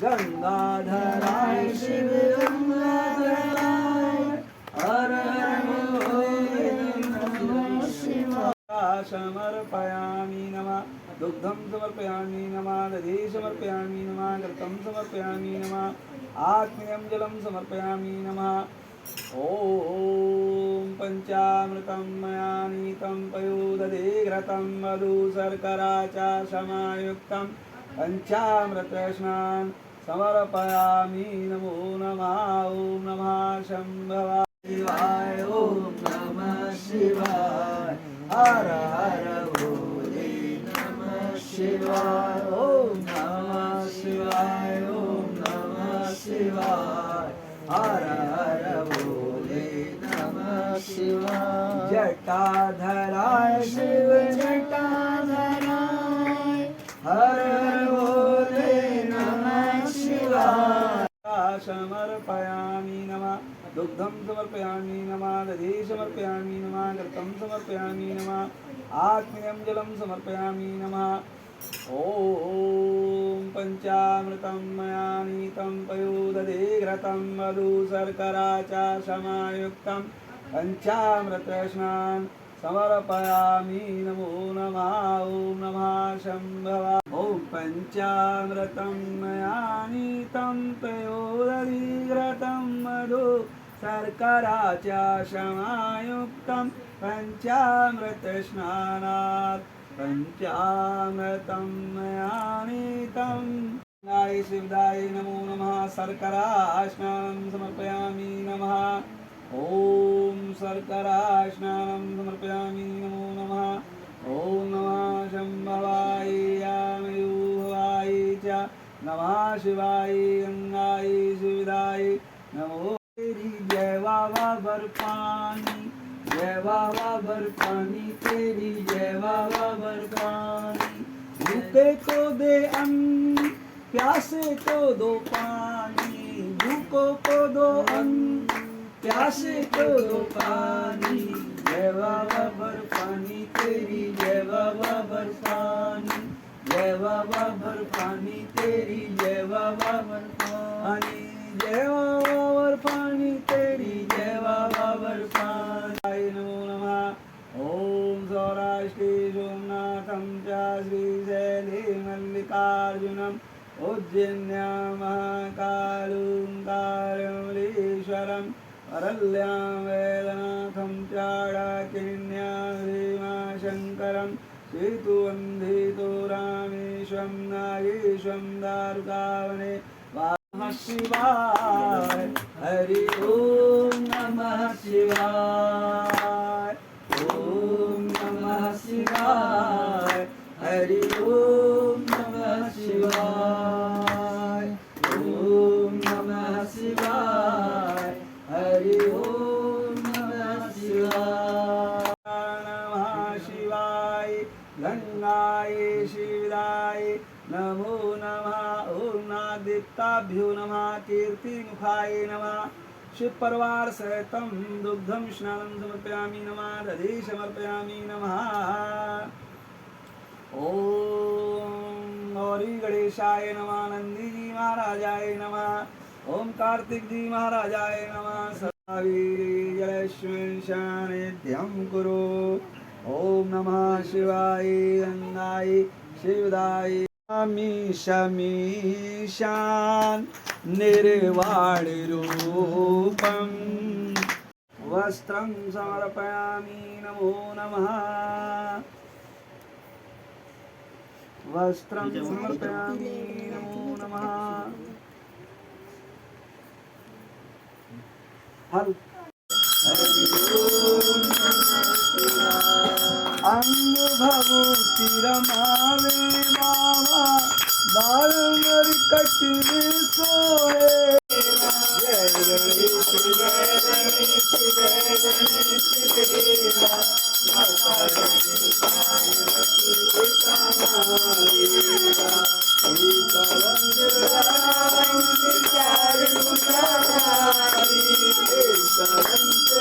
गंगाधराय शिव गंगाधराय हर हर भोले नमः शिवाय समर्पयामि नमः दुग्धं समर्पयामि नमः दधि समर्पयामि नमः घृतं समर्पयामि नमः आत्मीयं जलं समर्पयामि नमः ॐ पंचामृतं मया नीतं पयोदधि घृतं मधु शर्करा च समायुक्तं पंचामृतस्नान समर्पयामि नमो नमः ॐ नमः शंभवाय शिवाय ॐ नमः शिवाय हर हर भोले नमः शिवाय ॐ नमः शिवाय ॐ नमः शिवाय हर हर भोले नमः शिवाय जटाधराय शिव जटाधराय हर हर भोले नमः शिवाय समर्पयामि नमः दुग्धं समर्पयामि नमः दधि समर्पयामि नमः घृतं समर्पयामि नमः आत्मीयं जलं समर्पयामि नमः ॐ पंचामृतं मया नीतं पयोदधि घृतं मधु शर्करा च समायुक्तं पंचामृतस्नान समर्पयामि नमो नमः ॐ नमः शंभवाय ॐ पंचामृतं मया नीतं पयोदधि घृतं मधु शर्करा च समायुक्तं पंचामृतस्नानात् पंचामृतं मया नीतं गाय शिवदाय नमो नमः शर्करा स्नानं समर्पयामि नमः ॐ शर्करा स्नानं समर्पयामि नमो नमः ॐ नमः शंभवाय यामयूहवाय च नमः शिवाय गंगाय शिवदाय नमो तेरी जय बाबा बर्फानी जय बाबा बर्फानी तेरी जय बाबा बर्फानी भूखे को दे अन्न प्यासे को दो पानी भूखों को दो अन्न प्यासे को दो पानी जय बाबा बर्फानी तेरी जय बाबा बर्फानी जय बाबा बर्फानी तेरी जय बाबा बर्फानी जय बाबा बर्फानी तेरी जय बाबा बर्फानी नमो नमः ॐ सौराष्ट्रे सोमनाथं च श्रीशैले मल्लिकार्जुनम् उज्जैन्यां महाकालोङ्कारमलेश्वरम् अरल्यां वेदनाथं च डाकिन्यां भीमाशङ्करं सेतुवन्दितो रामेश्वरं नागेश्वरं दारुकावने नमः शिवाय हरि ओम नमः शिवाय ओम नमः शिवाय हरि ओम नमः शिवाय ओम नमः शिवाय हरि ओम नमः शिवाय नमः शिवाय गंगाय शिवाय नमो नमः ओम नादित्याभ्यो नमः कीर्तिमुखाय नमः शिव परिवार सहितं दुग्धं स्नानं समर्पयामि नमः दधि समर्पयामि नमः ओम गौरी गणेशाय नमः नंदी जी महाराजाय नमः ओम कार्तिक जी महाराजाय नमः सदावीरी जलस्वेशानिध्यं कुरु ओम नमः शिवाय गंगाय शिवदाय शमीशान निर्वाण रूपम वस्त्रं समर्पयामि नमो नमः वस्त्रं समर्पयामि नमो नमः फल अंग भभूति रमावे बाबा बारंबर कटने सोए जय गणेश जय गणेश जय गणेश देवा माता रानी पार्वती पिता महादेवा कलंग राम चारु कलंग